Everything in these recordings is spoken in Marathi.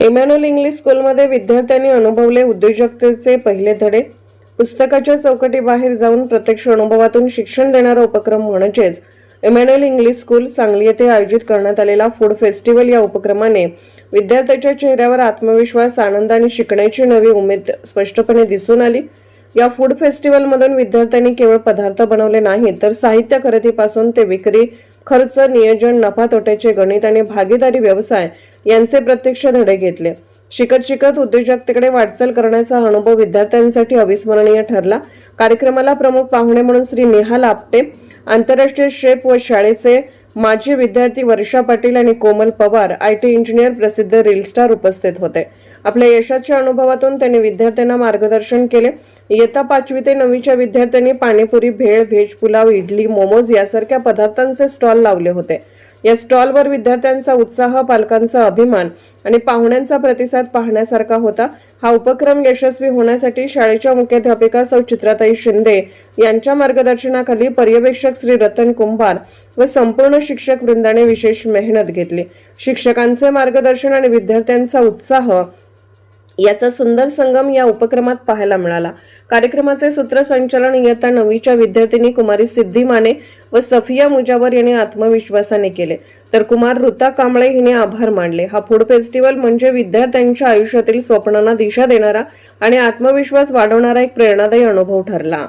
इमॅन्युअल इंग्लिश स्कूलमध्ये विद्यार्थ्यांनी अनुभवले उद्योजकतेचे पहिले धडे. पुस्तकाच्या चौकटीबाहेर जाऊन प्रत्यक्ष अनुभवातून शिक्षण देणारा उपक्रम म्हणजेच इमॅन्युअल इंग्लिश स्कूल सांगली येथे आयोजित करण्यात आलेला फूड फेस्टिवल या उपक्रमाने विद्यार्थ्यांच्या चेहऱ्यावर आत्मविश्वास, आनंद आणि शिकण्याची नवी उमेद स्पष्टपणे दिसून आली. या फूड फेस्टिवलमधून विद्यार्थ्यांनी केवळ पदार्थ बनवले नाहीत, तर साहित्य खरेदीपासून ते विक्री, खर्च, नियोजन, नफा तोट्याचे गणित आणि भागीदारी व्यवसाय यांचे प्रत्यक्ष धडे घेतले. शिकत शिकत उद्योजकतेकडे वाटचाल करण्याचा अनुभव विद्यार्थ्यांसाठी अविस्मरणीय ठरला. कार्यक्रमाला प्रमुख पाहुणे म्हणून श्री नेहा लापटे, आंतरराष्ट्रीय शेफ व शाळेचे माजी विद्यार्थी वर्षा पाटील आणि कोमल पवार, IT इंजिनियर, प्रसिद्ध रील स्टार उपस्थित होते. आपल्या यशाच्या अनुभवातून त्यांनी विद्यार्थ्यांना मार्गदर्शन केले. इयत्ता 5वी ते 9वीच्या विद्यार्थ्यांनी पाणीपुरी, भेळ, व्हेज पुलाव, इडली, मोमोज यासारख्या पदार्थांचे स्टॉल लावले होते. या स्टॉलवर विद्यार्थ्यांचा उत्साह, पालकांचा अभिमान आणि पाहुण्यांचा प्रतिसाद पाहण्यासारखा होता. हा उपक्रम यशस्वी होण्यासाठी शाळेच्या मुख्याध्यापिका सौ चित्राताई शिंदे यांच्या मार्गदर्शनाखाली पर्यवेक्षक श्री रतन कुंभार व संपूर्ण शिक्षक वृंदाने विशेष मेहनत घेतली. शिक्षकांचे मार्गदर्शन आणि विद्यार्थ्यांचा उत्साह याचा सुंदर संगम या उपक्रमात पाहायला मिळाला. कार्यक्रमाचे सूत्रसंचालन इयत्ता 9वीच्या विद्यार्थिनी कुमारी सिद्धी माने व सफिया मुजावर यांनी आत्मविश्वासाने केले, तर कुमार ऋता कांबळे हिने आभार मानले. हा फूड फेस्टिवल म्हणजे विद्यार्थ्यांच्या आयुष्यातील स्वप्नांना दिशा देणारा आणि आत्मविश्वास वाढवणारा एक प्रेरणादायी अनुभव ठरला.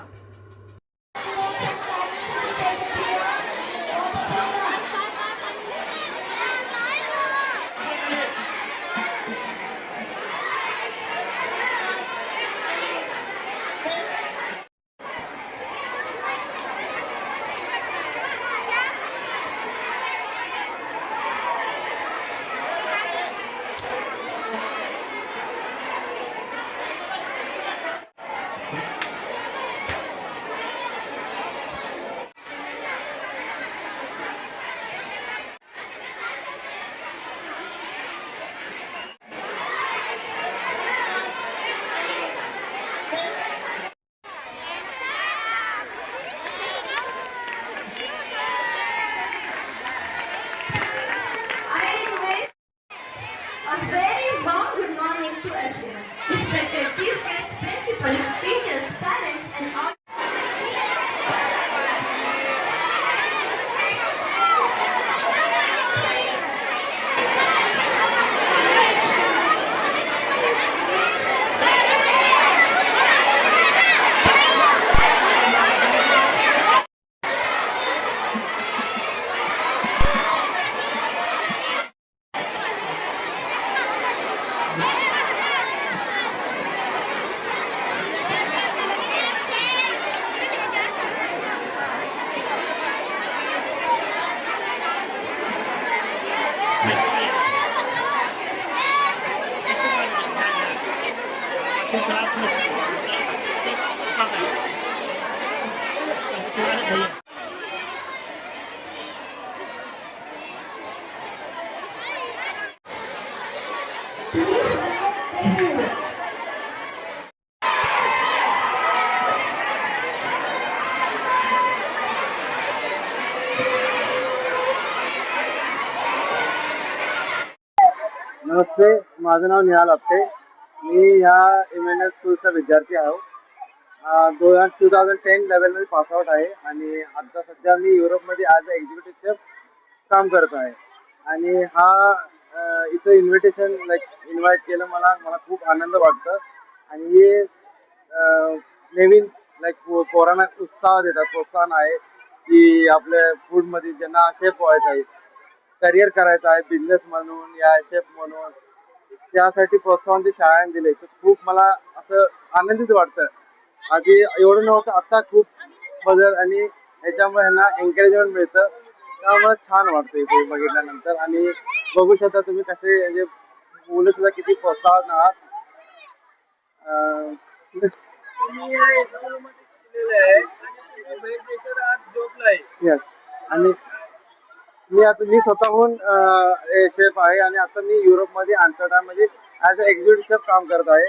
A very warm good morning to everyone. Respected chief guests, principal, teachers, parents, and all. नमस्ते, माझं नाव नेहा लापटे. मी या इमॅन्युअल स्कूलचा विद्यार्थी आहे. 2010 लेवलमध्ये पासआउट आहे आणि आता सध्या मी युरोपमध्ये ॲज अ एक्झिक्युटिव्ह शेफ काम करत आहे. आणि हा इथं इन्व्हिटेशन इन्व्हाइट केलं मला खूप आनंद वाटतं. आणि हे नवीन पोरांना उत्साह देतात, प्रोत्साहन आहे की आपल्या फूडमध्ये ज्यांना शेफ व्हायचं आहे, करिअर करायचं आहे, बिझनेस म्हणून या शेफ म्हणून, त्यासाठी प्रोत्साहन ते शाळांनी दिले. तर खूप मला असं आनंदित वाटतं. आधी एवढं नव्हतं, आता खूप बदल आणि याच्यामुळे ह्यांना एन्करेजमेंट मिळतं. त्यामुळे छान वाटतं इथे बघितल्यानंतर. आणि बघू शकता तुम्ही कसे म्हणजे मुलं सुद्धा किती प्रोत्साहन आहात. येस. आणि मी स्वतःहून शेफ आहे आणि आता मी युरोपमध्ये आम्स्टरडॅममध्ये ॲज अ एक्झिक्युटिव्ह शेफ काम करत आहे.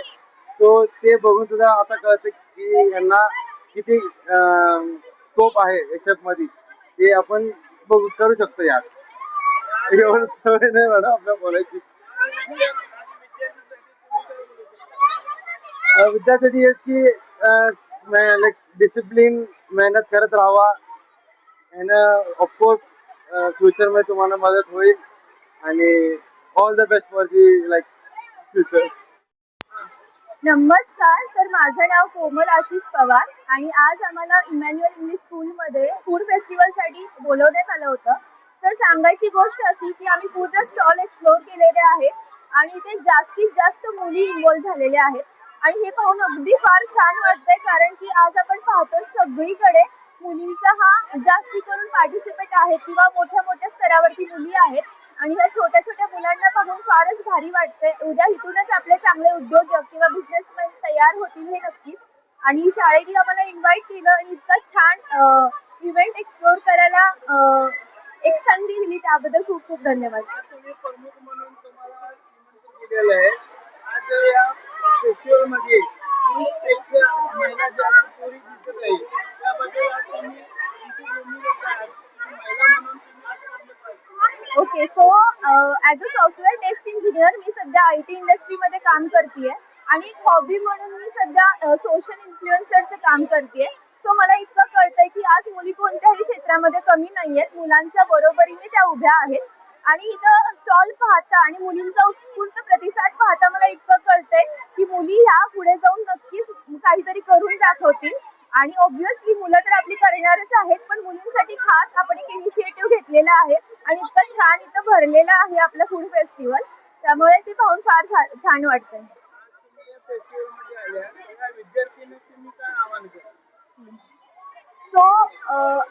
तो ते बघून सुद्धा आता कळतं की यांना किती स्कोप आहे शेफमध्ये, ते आपण करू शकतो. यात एवढं सवय नाही मॅडम आपल्या बोलायची. विद्यार्थी हेच की लाईक डिसिप्लिन मेहनत करत राहावा आणि ऑफकोर्स फ्युचरमध्ये तुम्हाला मदत होईल आणि all the best for the like future. नमस्कार. तर माझं नाव कोमल आशिष पवार आणि आज आम्हाला इमॅन्युअल इंग्लिश स्कूलमध्ये फूड फेस्टिवलसाठी बोलवण्यात आलं होतं. तर सांगायची गोष्ट अशी की आम्ही पूर्ण स्टॉल एक्सप्लोअर केलेले आहेत आणि इथे जास्तीत जास्त मुली इन्व्हॉल्व झालेल्या आहेत आणि हे पाहून अगदी फार छान वाटतंय, कारण की आज आपण पाहतो सगळीकडे मुलींचा हा जास्ती करून पार्टिसिपेट आहे किंवा मोठ्या मोठ्या स्तरावरती मुली आहेत आणि ह्या छोट्या छोट्या मुलांना पाहून फारच भारी वाटतंय. उद्या इथूनच आपले चांगले उद्योजक किंवा बिझनेसमॅन तयार होतील हे नक्कीच. आणि शाळेने आम्हाला इन्व्हाइट केलं आणि इतकं छान इव्हेंट एक्सप्लोर करायला एक संधी दिली, त्याबद्दल खूप खूप धन्यवाद. तुम्ही प्रमुख म्हणून तुम्हाला निमंत्रण दिलेलं आहे. आज या फेस्टिवलमध्ये महिला ज्या पोरी दिसत आहे त्याबद्दल आज तुम्ही तुमची भूमिका काय महिला म्हणून तुम्ही आज पूर्ण पाहिजे. Okay, so as a software test engineer मी सध्या IT इंडस्ट्रीमध्ये काम करते आणि एक हॉबी म्हणून मी सध्या सोशल इन्फ्लुएन्सरचं काम करते. सो मला इतकं कळतंय की आज मुली कोणत्याही क्षेत्रामध्ये कमी नाही आहेत, मुलांच्या बरोबरीने त्या उभ्या आहेत. आणि इथं स्टॉल पाहता आणि मुलींचा उत्स्फूर्त प्रतिसाद पाहता मला इतकं कळतंय की मुली ह्या पुढे जाऊन नक्कीच काहीतरी करून दाखवतील. आणि ऑब्व्हियसली मुलं तर आपली करणारच आहेत, पण मुलींसाठी खास आपण एक इनिशिएटिव्ह घेतलेला आहे आणि इतकं छान इथं भरलेलं आहे आपलं फूड फेस्टिवल, त्यामुळे ते पाहून फार छान वाटतंय. तुम्ही या फेस्टिवलमध्ये आल्या या विद्यार्थ्यांना तुम्ही काय आवाहन करा. सो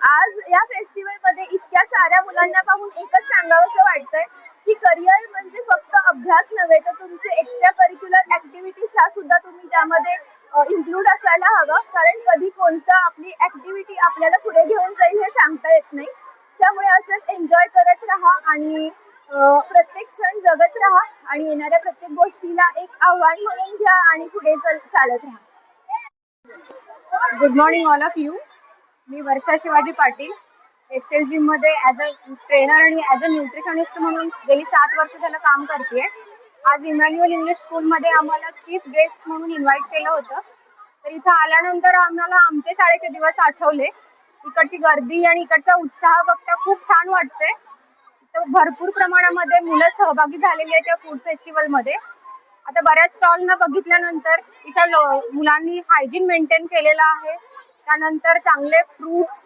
आज या फेस्टिवलमध्ये इतक्या साऱ्या मुलांना पाहून एकच सांगावंसं वाटतंय की करिअर म्हणजे फक्त अभ्यास नव्हे, तर तुमचे एक्स्ट्रा करिक्युलर ॲक्टिव्हिटीज ह्या सुद्धा तुम्ही त्यामध्ये इन्क्लूड असायला हवं, कारण कधी कोणतं आपली ॲक्टिव्हिटी आपल्याला पुढे घेऊन जाईल हे सांगता येत नाही. त्यामुळे असंच एन्जॉय करत राहा आणि प्रत्येक क्षण जगत राहा आणि येणाऱ्या प्रत्येक गोष्टीला एक आव्हान म्हणून घ्या आणि पुढे चालत राहा. Good morning all of you. मी वर्षा शिवाजी पाटील एक्सेल जिममध्ये ॲज अ ट्रेनर आणि ॲज अ न्यूट्रिशनिस्ट म्हणून गेली 7 वर्ष झालं काम करते. आज इमॅन्युअल इंग्लिश स्कूलमध्ये आम्हाला चीफ गेस्ट म्हणून इन्व्हाइट केलं होतं. तर इथं आल्यानंतर आम्हाला आमचे शाळेचे दिवस आठवले. इकडची गर्दी आणि इकडचा उत्साह बघता खूप छान वाटतंय. इथं भरपूर प्रमाणामध्ये मुलं सहभागी झालेली आहेत या फूड फेस्टिवलमध्ये. आता बऱ्याच स्टॉलना बघितल्यानंतर इथं मुलांनी हायजीन मेंटेन केलेलं आहे. त्यानंतर चांगले फ्रूट्स,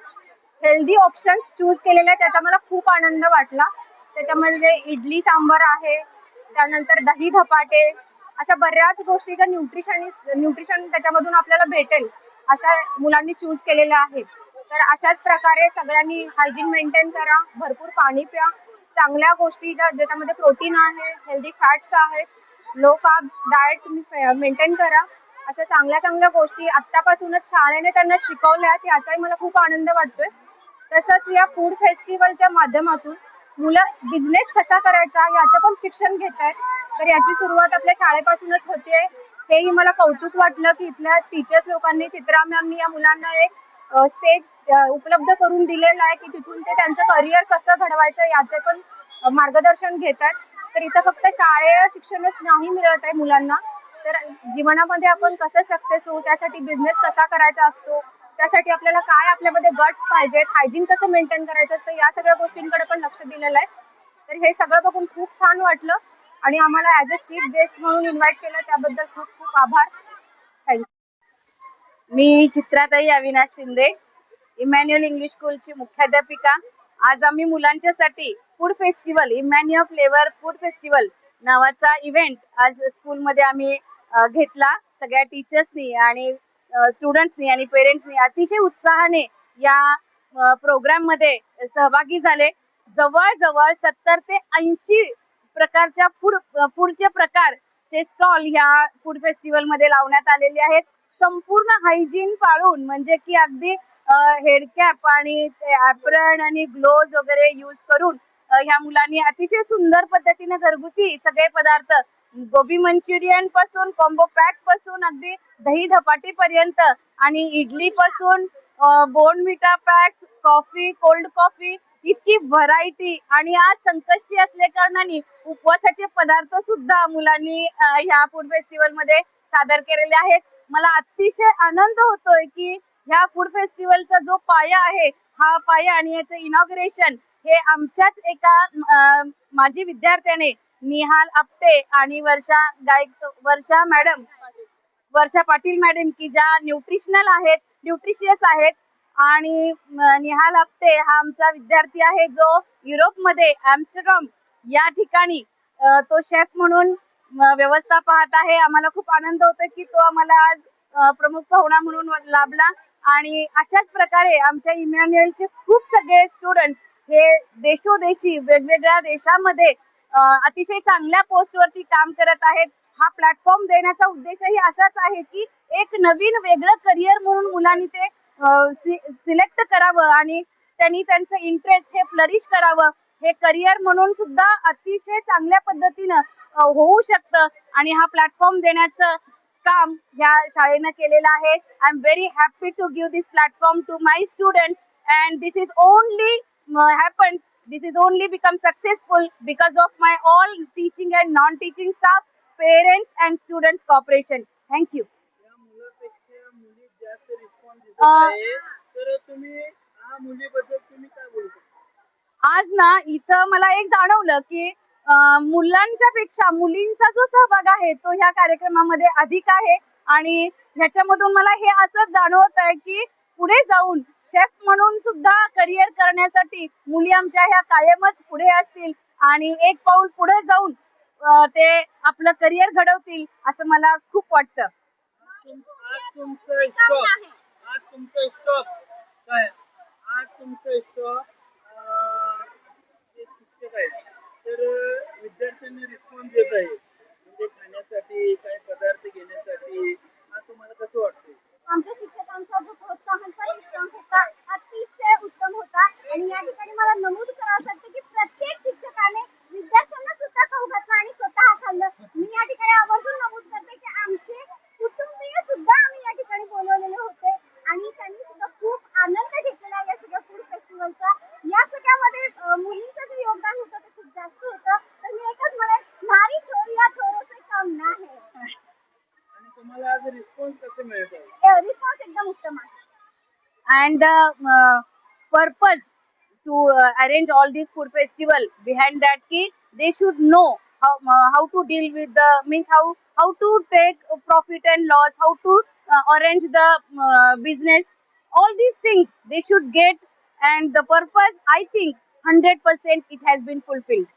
हेल्दी ऑप्शन्स चूज केलेले आहेत, त्याचा मला खूप आनंद वाटला. त्याच्यामध्ये इडली सांबार आहे, त्यानंतर दही धपाटे, अशा बऱ्याच गोष्टीचं न्यूट्रिशन त्याच्यामधून आपल्याला भेटेल अशा मुलांनी चूज केलेल्या आहेत. तर अशाच प्रकारे सगळ्यांनी हायजीन मेंटेन करा, भरपूर पाणी प्या, चांगल्या गोष्टी ज्याच्यामध्ये प्रोटीन आहे, हेल्दी फॅट्स आहेत, लो कार्ब डाएट तुम्ही मेंटेन करा. अशा चांगल्या चांगल्या गोष्टी आत्तापासूनच शाळेने त्यांना शिकवल्यात, याचाही मला खूप आनंद वाटतोय. तसंच या फूड फेस्टिवलच्या माध्यमातून मुलं बिझनेस कसा करायचा याचं पण शिक्षण घेत आहेत. तर याची सुरुवात आपल्या शाळेपासूनच होते. हेही मला कौतुक वाटलं की इथल्या टीचर्स लोकांनी, चित्रा मॅमनी या मुलांना एक स्टेज उपलब्ध करून दिलेलं आहे की तिथून ते त्यांचं करिअर कसं घडवायचं याचे पण मार्गदर्शन घेतात. तर इथं फक्त शाळेय शिक्षणच नाही मिळत आहे मुलांना, तर जीवनामध्ये आपण कसं सक्सेस होऊ, त्यासाठी बिझनेस कसा करायचा असतो, त्यासाठी आपल्याला काय आपल्यामध्ये गट्स पाहिजेत, हायजीन कसं मेंटेन करायचं असतं, या सगळ्या गोष्टींकडे पण लक्ष दिलेलं आहे. तर हे सगळं बघून खूप छान वाटलं आणि आम्हाला ॲज अ चीफ गेस्ट म्हणून इन्व्हाइट केलं, त्याबद्दल खूप खूप आभार. थँक्यू. मी चित्राताई अविनाश शिंदे, इमॅन्युअल इंग्लिश स्कूलची मुख्याध्यापिका. आज आम्ही मुलांच्यासाठी food festival, Emmanuel flavour food festival नावाचा इव्हेंट आज स्कूलमध्ये आम्ही घेतला. सगळ्या टीचर्सनी आणि स्टुडंट्सनी आणि पेरेंट्सनी अतिशय उत्साहाने या प्रोग्राममध्ये सहभागी झाले. जवळजवळ 70 ते 80 प्रकारच्या फूडचे प्रकारचे स्टॉल ह्या फूड फेस्टिवलमध्ये लावण्यात आलेले आहेत. संपूर्ण हायजीन पाळून, म्हणजे की अगदी हेडकॅप आणि ॲप्रन आणि ग्लोव्ज वगैरे यूज करून ह्या मुलांनी अतिशय सुंदर पद्धतीने घरगुती सगळे पदार्थ, गोबी मंचुरियन पासून, कॉम्बो पॅक पासून अगदी दही धपाटी पर्यंत आणि इडली पासून Bournvita packs, coffee, cold coffee, इतकी व्हरायटी. आणि आज संकष्टी असल्या कारणाने उपवासाचे पदार्थ सुद्धा मुलांनी ह्या फूड फेस्टिवल मध्ये सादर केलेले आहेत. मला अतिशय आनंद होतोय की ह्या फूड फेस्टिवलचा जो पाया आहे हा पाया आणि याचं इनॉग्रेशन हे आमच्याच एका माजी विद्यार्थ्याने निहाल आपटे आणि वर्षा पाटील मॅडम की ज्या न्यूट्रिशियस आहेत आणि निहाल आपटे हा आमचा विद्यार्थी आहे जो युरोपमध्ये एम्स्टरडॅम या ठिकाणी तो शेफ म्हणून व्यवस्था पाहत आहे. आम्हाला खूप आनंद होतो की तो आम्हाला आज प्रमुख पाहुणा म्हणून लाभला आणि अशाच प्रकारे आमच्या इमॅन्युअलचे खूप सगळे स्टुडंट हे देशोदेशी वेगवेगळ्या देशामध्ये अतिशय चांगल्या पोस्टवरती काम करत आहेत. हा प्लॅटफॉर्म देण्याचा उद्देशही असाच आहे की एक नवीन वेगळं करिअर म्हणून मुलांनी ते सिलेक्ट करावं आणि त्यांनी त्यांचं इंटरेस्ट हे फ्लरिश करावं. हे करिअर म्हणून सुद्धा अतिशय चांगल्या पद्धतीनं होऊ शकतं आणि हा प्लॅटफॉर्म देण्याचं काम ह्या शाळेनं केलेलं आहे. I am very happy to give this platform to my student and this is only become successful because of my all teaching and non-teaching staff, parents and students cooperation. Thank you. या मुलापेक्षा मुली जास्त रिस्पॉन्स दिसत आहे, तर तुम्ही हा मुलीबद्दल तुम्ही काय बोलता? आज ना इथं मला एक जाणवलं की मुलांच्या पेक्षा मुलींचा जो सहभाग आहे तो ह्या कार्यक्रमामध्ये अधिक आहे आणि ह्याच्यामधून मला हे असंच जाणवत आहे की पुढे जाऊन शेफ म्हणून सुद्धा करिअर करण्यासाठी मुली आमच्या ह्या कायमच पुढे असतील आणि एक पाऊल पुढे जाऊन ते आपलं करिअर घडवतील असं मला खूप वाटतं. आज तुमचं स्टॉप काय? आज तुमचं स्टॉप जे शिक्षक आहेत तर विद्यार्थ्यांनी रिस्पॉन्स देत आहे म्हणजे खाण्यासाठी काय पदार्थ घेण्यासाठी. आज तुम्हाला कसं वाटतं? आमच्या शिक्षकांचा जो प्रोत्साहनचा रिस्पॉन्स होता अतिशय उत्तम होता आणि या ठिकाणी मला नमूद करावं वाटतं की प्रत्येक शिक्षकाने विद्यार्थ्यांना सुद्धा खाऊ घातलं आणि स्वतः खाल्लं. मी या ठिकाणी आवर्जून नमूद करते की आमचे कुटुंबीय सुद्धा आम्ही या ठिकाणी बोलवलेले होते आणि त्यांनी सुद्धा खूप आनंद घेतलेला या सगळ्या फूड फेस्टिवलचा. या सगळ्यामध्ये मुलींचं जे योगदान होतं ते खूप जास्त होतं. तर मी एकच म्हणेन नारी छोरी या छोरों से कम ना है. आणि तुम्हाला आज रिस्पॉन्स कसं मिळत आहे? रिस्पॉन्स एकदम उत्तम आहे. And purpose to arrange all these food festival behind that key they should know how to deal with the means how to take profit and loss, how to arrange the business, all these things they should get and the purpose I think 100% it has been fulfilled.